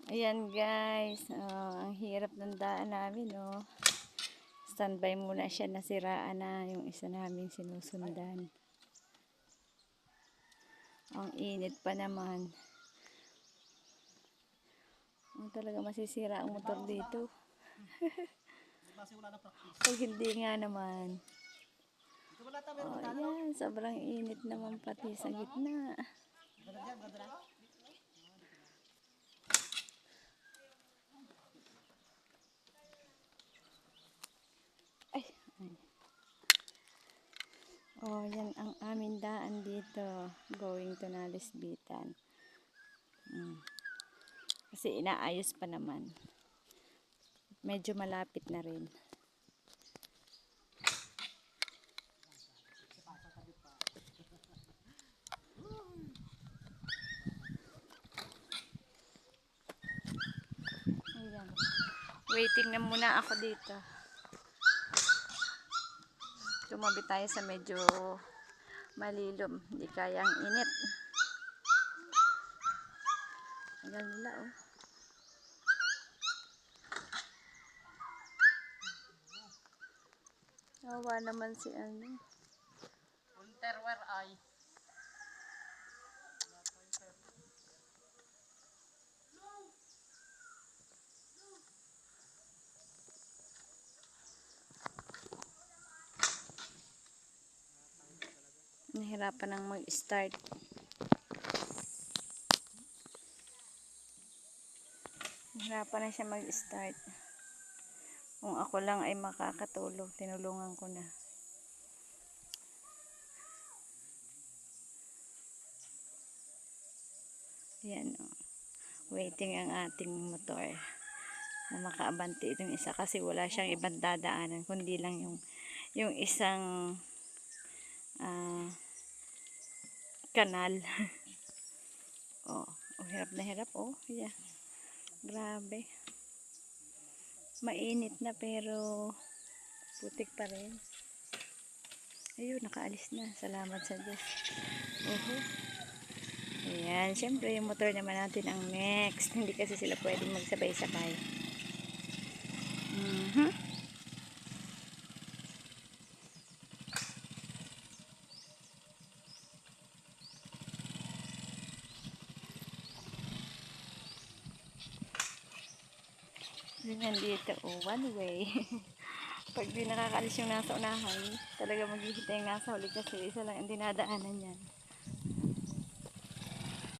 Ayan guys, ang hirap ng daan namin, oh. Standby muna siya, nasiraan na yung isa naming sinusundan. Ang init pa naman. Talaga masisira ang motor dito. Pag hindi nga naman. Ayan, sobrang init naman pati sa gitna. Oh, yan ang aming daan dito. Going to Nalisbitan. Kasi inaayos pa naman. Medyo malapit na rin. Ayan. Waiting na muna ako dito. Tumabi tayo sa medyo malilom. Hindi kayang init. Ang ganda, oh. Awa naman si ano. Unterwear ay. Nahirapan nang mag-start. Nahirapan na siya mag-start. Kung ako lang ay makakatulong, tinulungan ko na. Ayan, oh. Waiting ang ating motor na makaabante itong isa kasi wala siyang ibang dadaanan kundi lang yung isang kanal. Oh, hirap na hirap, oh. Yeah. Grabe. Mainit na pero putik pa rin. Ayun, nakaalis na. Salamat sa Diyos. Ayan, syempre yung motor naman natin ang next. Hindi kasi sila pwedeng magsabay-sabay. Ganyan dito, oh, one way. Pag di nakakaalis yung nasa unahan, talaga maghihintay yung nasa huli kasi isa lang ang dinadaanan yan.